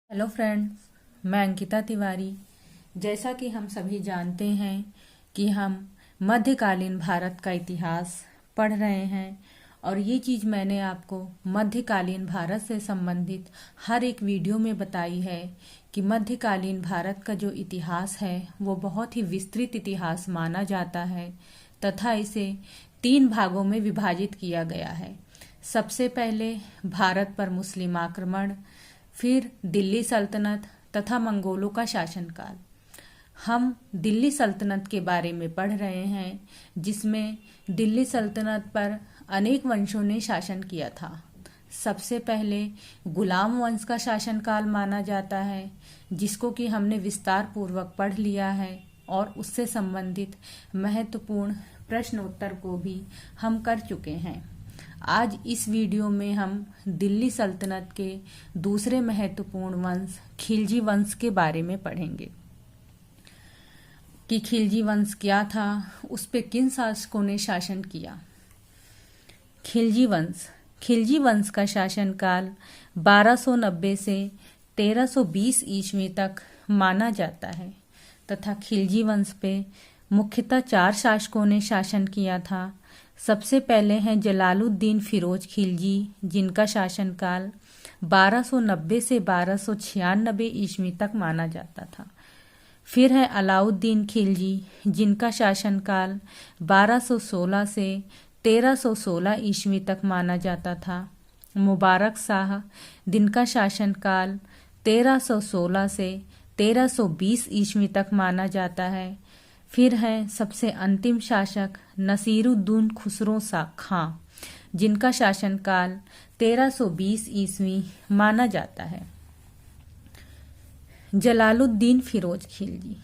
Hello friends, मैं अंकिता तिवारी। जैसा कि हम सभी जानते हैं कि हम मध्यकालीन भारत का इतिहास पढ़ रहे हैं और ये चीज़ मैंने आपको मध्यकालीन भारत से संबंधित हर एक वीडियो में बताई है कि मध्यकालीन भारत का जो इतिहास है वो बहुत ही विस्तृत इतिहास माना जाता है तथा इसे 3 भागों में विभाजित किया गया है। सबसे पहले भारत पर मुस्लिम आक्रमण, फिर दिल्ली सल्तनत तथा मंगोलों का शासनकाल। हम दिल्ली सल्तनत के बारे में पढ़ रहे हैं, जिसमें दिल्ली सल्तनत पर अनेक वंशों ने शासन किया था। सबसे पहले गुलाम वंश का शासनकाल माना जाता है, जिसको कि हमने विस्तार पूर्वक पढ़ लिया है और उससे संबंधित महत्वपूर्ण प्रश्न उत्तर को भी हम कर चुके हैं। आज इस वीडियो में हम दिल्ली सल्तनत के दूसरे महत्वपूर्ण वंश खिलजी वंश के बारे में पढ़ेंगे कि खिलजी वंश क्या था, उस पे किन शासकों ने शासन किया। खिलजी वंश का शासनकाल 1290 से 1320 ईस्वी तक माना जाता है तथा खिलजी वंश पे मुख्यतः 4 शासकों ने शासन किया था। सबसे पहले हैं जलालुद्दीन फिरोज खिलजी, जिनका शासनकाल 1290 से 1296 ईस्वी तक माना जाता था। फिर है अलाउद्दीन खिलजी, जिनका शासनकाल 1216 से 1316 ईस्वी तक माना जाता था। मुबारक शाह, जिनका शासनकाल 1316 से 1320 ईस्वी तक माना जाता है। फिर है सबसे अंतिम शासक नसीरुद्दीन खुसरो खां, जिनका शासनकाल 1320 ईस्वी माना जाता है। जलालुद्दीन फिरोज खिलजी।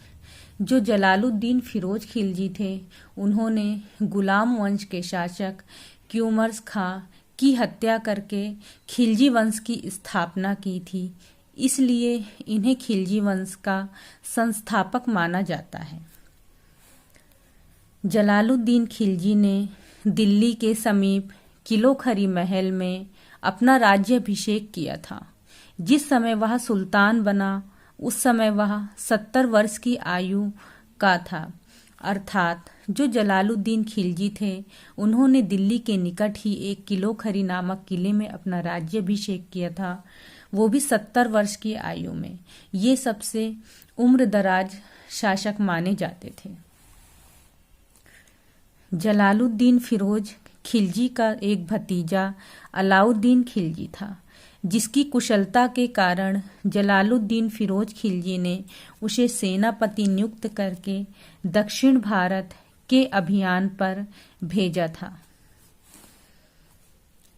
जो जलालुद्दीन फिरोज खिलजी थे, उन्होंने गुलाम वंश के शासक क्यूमर्स खां की हत्या करके खिलजी वंश की स्थापना की थी, इसलिए इन्हें खिलजी वंश का संस्थापक माना जाता है। जलालुद्दीन खिलजी ने दिल्ली के समीप किलोखरी महल में अपना राज्याभिषेक किया था। जिस समय वह सुल्तान बना, उस समय वह 70 वर्ष की आयु का था। अर्थात जो जलालुद्दीन खिलजी थे, उन्होंने दिल्ली के निकट ही एक किलोखरी नामक किले में अपना राज्याभिषेक किया था, वो भी 70 वर्ष की आयु में। ये सबसे उम्रदराज शासक माने जाते थे। जलालुद्दीन फिरोज खिलजी का एक भतीजा अलाउद्दीन खिलजी था, जिसकी कुशलता के कारण जलालुद्दीन फिरोज खिलजी ने उसे सेनापति नियुक्त करके दक्षिण भारत के अभियान पर भेजा था।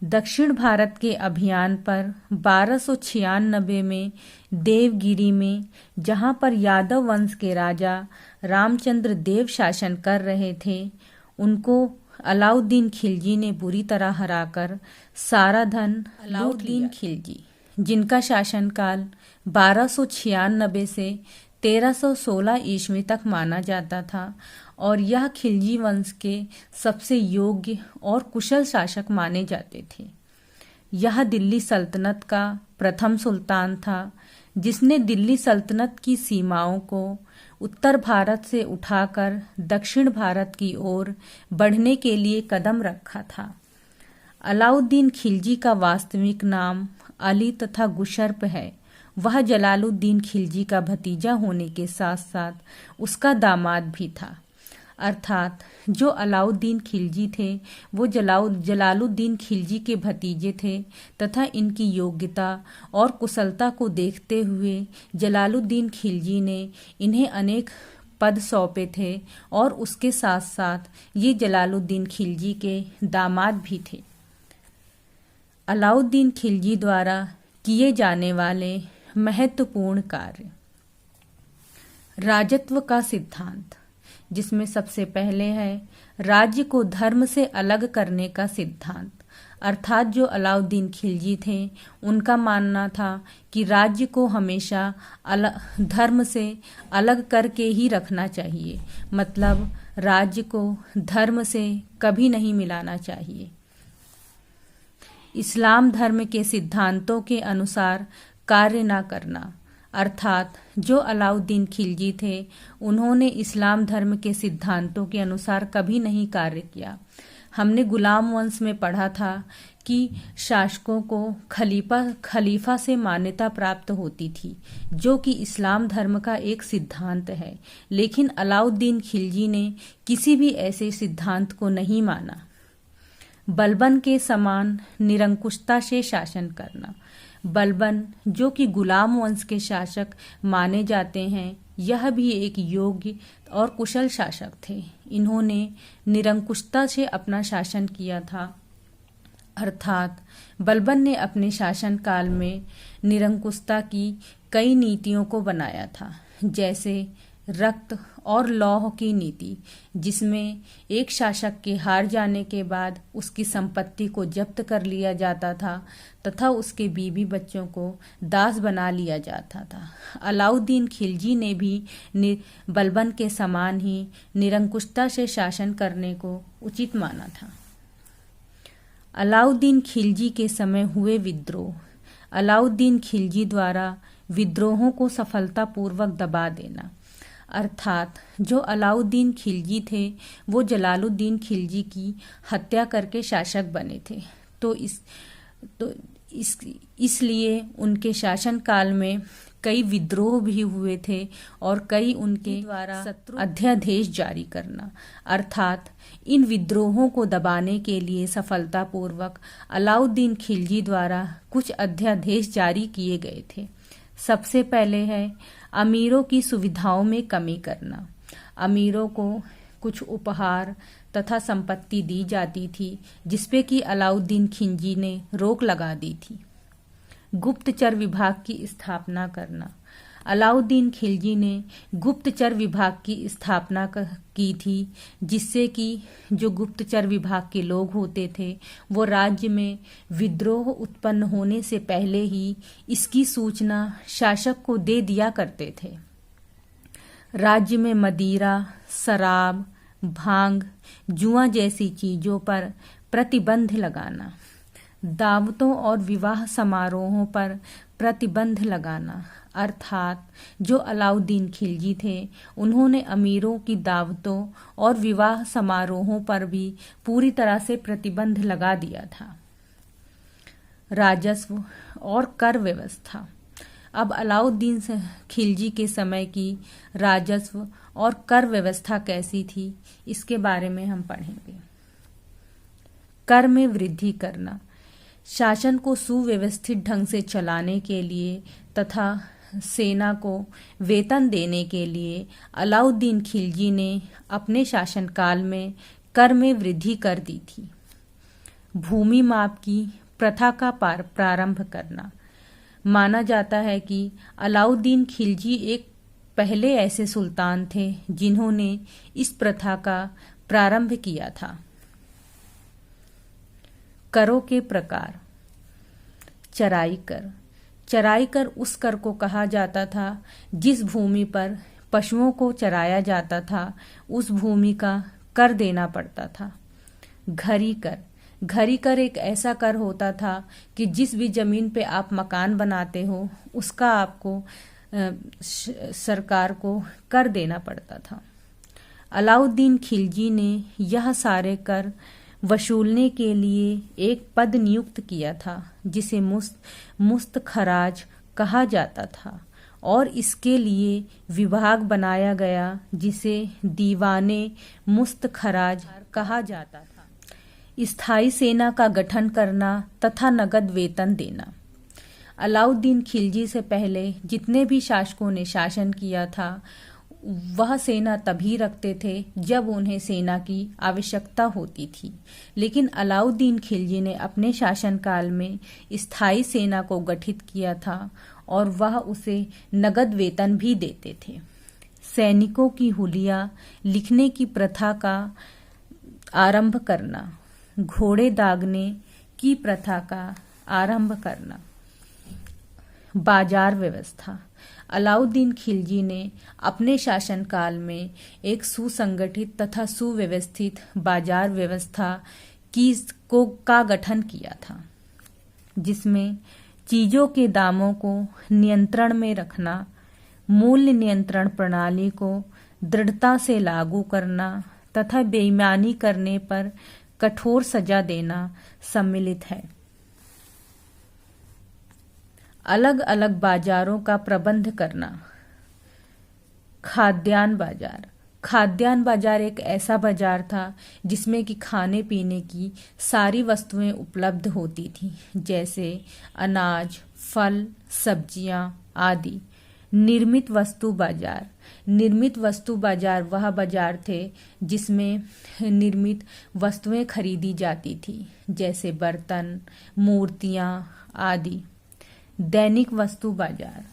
दक्षिण भारत के अभियान पर 1296 में देवगिरी में, जहां पर यादव वंश के राजा रामचंद्र देव शासन कर रहे थे, उनको अलाउद्दीन खिलजी ने बुरी तरह हराकर सारा धन अलाउद्दीन खिलजी, जिनका शासनकाल 1296 से 1316 ईस्वी तक माना जाता था और यह खिलजी वंश के सबसे योग्य और कुशल शासक माने जाते थे। यह दिल्ली सल्तनत का प्रथम सुल्तान था, जिसने दिल्ली सल्तनत की सीमाओं को उत्तर भारत से उठाकर दक्षिण भारत की ओर बढ़ने के लिए कदम रखा था। अलाउद्दीन खिलजी का वास्तविक नाम अली तथा गुशर्प है। वह जलालुद्दीन खिलजी का भतीजा होने के साथ साथ उसका दामाद भी था। अर्थात जो अलाउद्दीन खिलजी थे, वो जलालुद्दीन खिलजी के भतीजे थे तथा इनकी योग्यता और कुशलता को देखते हुए जलालुद्दीन खिलजी ने इन्हें अनेक पद सौंपे थे और उसके साथ साथ ये जलालुद्दीन खिलजी के दामाद भी थे। अलाउद्दीन खिलजी द्वारा किए जाने वाले महत्वपूर्ण कार्य। राजत्व का सिद्धांत, जिसमें सबसे पहले है राज्य को धर्म से अलग करने का सिद्धांत। अर्थात जो अलाउद्दीन खिलजी थे, उनका मानना था कि राज्य को हमेशा धर्म से अलग करके ही रखना चाहिए, मतलब राज्य को धर्म से कभी नहीं मिलाना चाहिए। इस्लाम धर्म के सिद्धांतों के अनुसार कार्य न करना, अर्थात जो अलाउद्दीन खिलजी थे उन्होंने इस्लाम धर्म के सिद्धांतों के अनुसार कभी नहीं कार्य किया। हमने गुलाम वंश में पढ़ा था कि शासकों को खलीफा से मान्यता प्राप्त होती थी, जो कि इस्लाम धर्म का एक सिद्धांत है, लेकिन अलाउद्दीन खिलजी ने किसी भी ऐसे सिद्धांत को नहीं माना। बलबन के समान निरंकुशता से शासन करना। बलबन, जो कि गुलाम वंश के शासक माने जाते हैं, यह भी एक योग्य और कुशल शासक थे। इन्होंने निरंकुशता से अपना शासन किया था, अर्थात बलबन ने अपने शासनकाल में निरंकुशता की कई नीतियों को बनाया था, जैसे रक्त और लौह की नीति, जिसमें एक शासक के हार जाने के बाद उसकी संपत्ति को जब्त कर लिया जाता था तथा उसके बीवी बच्चों को दास बना लिया जाता था। अलाउद्दीन खिलजी ने भी बलबन के समान ही निरंकुशता से शासन करने को उचित माना था। अलाउद्दीन खिलजी के समय हुए विद्रोह। अलाउद्दीन खिलजी द्वारा विद्रोहों को सफलतापूर्वक दबा देना, अर्थात जो अलाउद्दीन खिलजी थे वो जलालुद्दीन खिलजी की हत्या करके शासक बने थे, इसलिए उनके शासनकाल में कई विद्रोह भी हुए थे और कई उनके द्वारा अध्यादेश जारी करना, अर्थात इन विद्रोहों को दबाने के लिए सफलतापूर्वक अलाउद्दीन खिलजी द्वारा कुछ अध्यादेश जारी किए गए थे। सबसे पहले है अमीरों की सुविधाओं में कमी करना। अमीरों को कुछ उपहार तथा संपत्ति दी जाती थी, जिसपे कि अलाउद्दीन खिलजी ने रोक लगा दी थी। गुप्तचर विभाग की स्थापना करना। अलाउद्दीन खिलजी ने गुप्तचर विभाग की स्थापना की थी, जिससे कि जो गुप्तचर विभाग के लोग होते थे वो राज्य में विद्रोह उत्पन्न होने से पहले ही इसकी सूचना शासक को दे दिया करते थे। राज्य में मदिरा, शराब, भांग, जुआ जैसी चीजों पर प्रतिबंध लगाना। दावतों और विवाह समारोहों पर प्रतिबंध लगाना, अर्थात जो अलाउद्दीन खिलजी थे उन्होंने अमीरों की दावतों और विवाह समारोहों पर भी पूरी तरह से प्रतिबंध लगा दिया था। राजस्व और कर व्यवस्था। अब अलाउद्दीन खिलजी के समय की राजस्व और कर व्यवस्था कैसी थी, इसके बारे में हम पढ़ेंगे। कर में वृद्धि करना। शासन को सुव्यवस्थित ढंग से चलाने के लिए तथा सेना को वेतन देने के लिए अलाउद्दीन खिलजी ने अपने शासनकाल में कर में वृद्धि कर दी थी। भूमि माप की प्रथा का प्रारंभ करना। माना जाता है कि अलाउद्दीन खिलजी एक पहले ऐसे सुल्तान थे जिन्होंने इस प्रथा का प्रारंभ किया था। करों के प्रकार। चराई कर। चराई कर उस कर को कहा जाता था जिस भूमि पर पशुओं को चराया जाता था, उस भूमि का कर देना पड़ता था। घरी कर। घरी कर एक ऐसा कर होता था कि जिस भी जमीन पे आप मकान बनाते हो उसका आपको सरकार को कर देना पड़ता था। अलाउद्दीन खिलजी ने यह सारे कर वसूलने के लिए एक पद नियुक्त किया था, जिसे मुस्त खराज कहा जाता था, और इसके लिए विभाग बनाया गया जिसे दीवाने मुस्त खराज कहा जाता था। स्थायी सेना का गठन करना तथा नगद वेतन देना। अलाउद्दीन खिलजी से पहले जितने भी शासकों ने शासन किया था वह सेना तभी रखते थे जब उन्हें सेना की आवश्यकता होती थी, लेकिन अलाउद्दीन खिलजी ने अपने शासनकाल में स्थायी सेना को गठित किया था और वह उसे नगद वेतन भी देते थे। सैनिकों की हुलिया लिखने की प्रथा का आरंभ करना। घोड़े दागने की प्रथा का आरंभ करना। बाजार व्यवस्था। अलाउद्दीन खिलजी ने अपने शासनकाल में एक सुसंगठित तथा सुव्यवस्थित बाजार व्यवस्था का गठन किया था, जिसमें चीजों के दामों को नियंत्रण में रखना, मूल्य नियंत्रण प्रणाली को दृढ़ता से लागू करना तथा बेईमानी करने पर कठोर सजा देना सम्मिलित है। अलग अलग बाजारों का प्रबंध करना। खाद्यान्न बाजार। खाद्यान्न बाजार एक ऐसा बाजार था जिसमें कि खाने पीने की सारी वस्तुएं उपलब्ध होती थी, जैसे अनाज, फल, सब्जियां आदि। निर्मित वस्तु बाजार। निर्मित वस्तु बाजार वह बाजार थे जिसमें निर्मित वस्तुएं खरीदी जाती थी, जैसे बर्तन, मूर्तियां आदि। दैनिक वस्तु बाजार।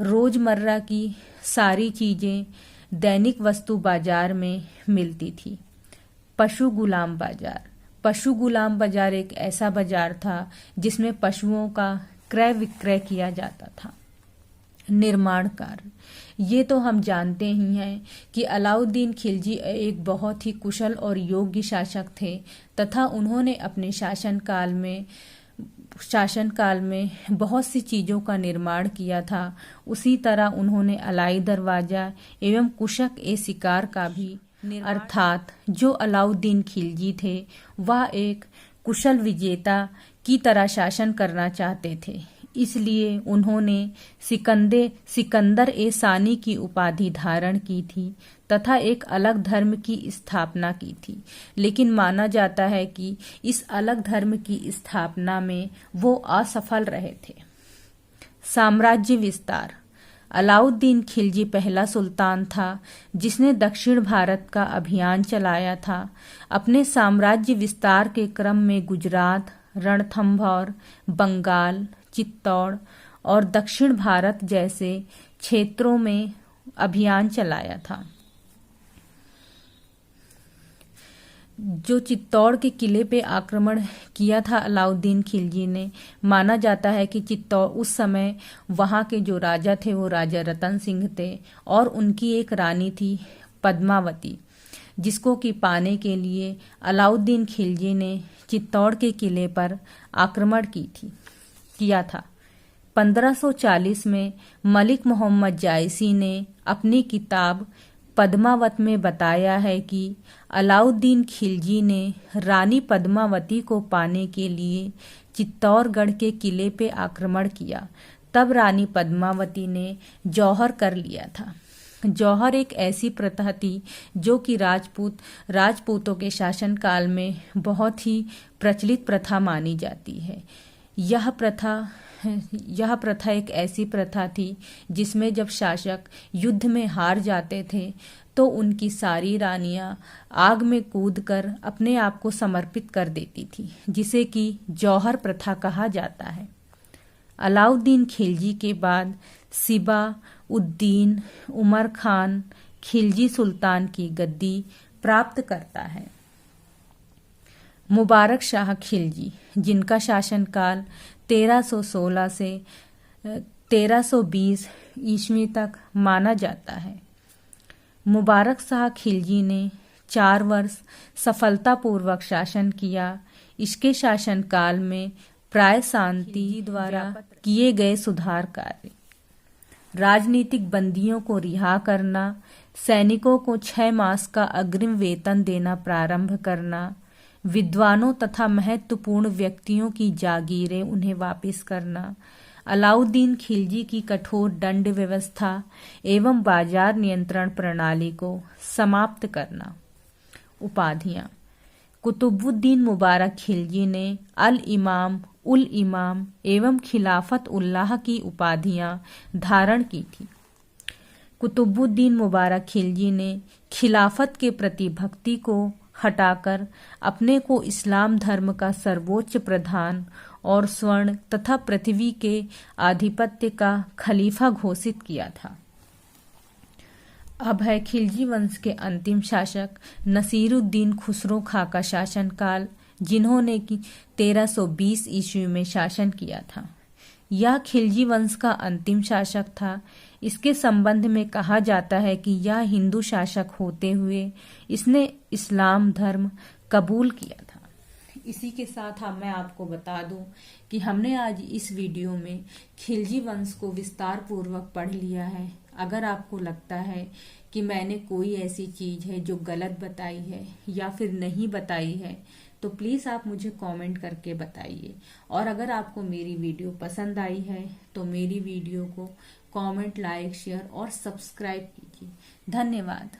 रोजमर्रा की सारी चीजें दैनिक वस्तु बाजार में मिलती थी। पशु गुलाम बाजार। पशु गुलाम बाजार एक ऐसा बाजार था जिसमें पशुओं का क्रय विक्रय किया जाता था। निर्माण कार्य। ये तो हम जानते ही हैं कि अलाउद्दीन खिलजी एक बहुत ही कुशल और योग्य शासक थे तथा उन्होंने अपने शासनकाल में बहुत सी चीजों का निर्माण किया था। उसी तरह उन्होंने अलाई दरवाजा एवं कुशक ए शिकार का भी अर्थात जो अलाउद्दीन खिलजी थे वह एक कुशल विजेता की तरह शासन करना चाहते थे, इसलिए उन्होंने सिकंदर ए सानी की उपाधि धारण की थी तथा एक अलग धर्म की स्थापना की थी। लेकिन माना जाता है कि इस अलग धर्म की स्थापना में वो असफल रहे थे। साम्राज्य विस्तार। अलाउद्दीन खिलजी पहला सुल्तान था जिसने दक्षिण भारत का अभियान चलाया था। अपने साम्राज्य विस्तार के क्रम में गुजरात, रणथंभौर, बंगाल, चित्तौड़ और दक्षिण भारत जैसे क्षेत्रों में अभियान चलाया था। जो चित्तौड़ के किले पे आक्रमण किया था अलाउद्दीन खिलजी ने, माना जाता है कि चित्तौड़ उस समय वहाँ के जो राजा थे वो राजा रतन सिंह थे और उनकी एक रानी थी पद्मावती, जिसको कि पाने के लिए अलाउद्दीन खिलजी ने चित्तौड़ के किले पर आक्रमण किया था। 1540 में मलिक मोहम्मद जायसी ने अपनी किताब पद्मावत में बताया है कि अलाउद्दीन खिलजी ने रानी पद्मावती को पाने के लिए चित्तौड़गढ़ के किले पे आक्रमण किया। तब रानी पद्मावती ने जौहर कर लिया था। जौहर एक ऐसी प्रथा थी जो कि राजपूतों के शासनकाल में बहुत ही प्रचलित प्रथा मानी जाती है। यह प्रथा एक ऐसी प्रथा थी जिसमें जब शासक युद्ध में हार जाते थे तो उनकी सारी रानियां आग में कूदकर अपने आप को समर्पित कर देती थी, जिसे कि जौहर प्रथा कहा जाता है। अलाउद्दीन खिलजी के बाद सिबा उद्दीन उमर खान खिलजी सुल्तान की गद्दी प्राप्त करता है। मुबारक शाह खिलजी, जिनका शासनकाल 1316 से 1320 ईस्वी तक माना जाता है। मुबारक शाह खिलजी ने 4 वर्ष सफलतापूर्वक शासन किया। इसके शासनकाल में प्राय शांति द्वारा किए गए सुधार कार्य, राजनीतिक बंदियों को रिहा करना, सैनिकों को 6 मास का अग्रिम वेतन देना प्रारंभ करना, विद्वानों तथा महत्वपूर्ण व्यक्तियों की जागीरें उन्हें वापस करना, अलाउद्दीन खिलजी की कठोर दंड व्यवस्था एवं बाजार नियंत्रण प्रणाली को समाप्त करना। उपाधियां। कुतुबुद्दीन मुबारक खिलजी ने उल इमाम एवं खिलाफत उल्लाह की उपाधियां धारण की थी। कुतुबुद्दीन मुबारक खिलजी ने खिलाफत के प्रति भक्ति को हटाकर अपने को इस्लाम धर्म का सर्वोच्च प्रधान और स्वर्ण तथा पृथ्वी के आधिपत्य का खलीफा घोषित किया था। अब है खिलजी वंश के अंतिम शासक नसीरुद्दीन खुसरो खां का शासनकाल, जिन्होंने 1320 ईस्वी में शासन किया था। यह खिलजी वंश का अंतिम शासक था। इसके संबंध में कहा जाता है कि यह हिंदू शासक होते हुए इसने इस्लाम धर्म कबूल किया था। इसी के साथ मैं आपको बता दूं कि हमने आज इस वीडियो में खिलजी वंश को विस्तार पूर्वक पढ़ लिया है। अगर आपको लगता है कि मैंने कोई ऐसी चीज है जो गलत बताई है या फिर नहीं बताई है तो प्लीज आप मुझे कमेंट करके बताइए। और अगर आपको मेरी वीडियो पसंद आई है तो मेरी वीडियो को कमेंट, लाइक, शेयर और सब्सक्राइब कीजिए। धन्यवाद।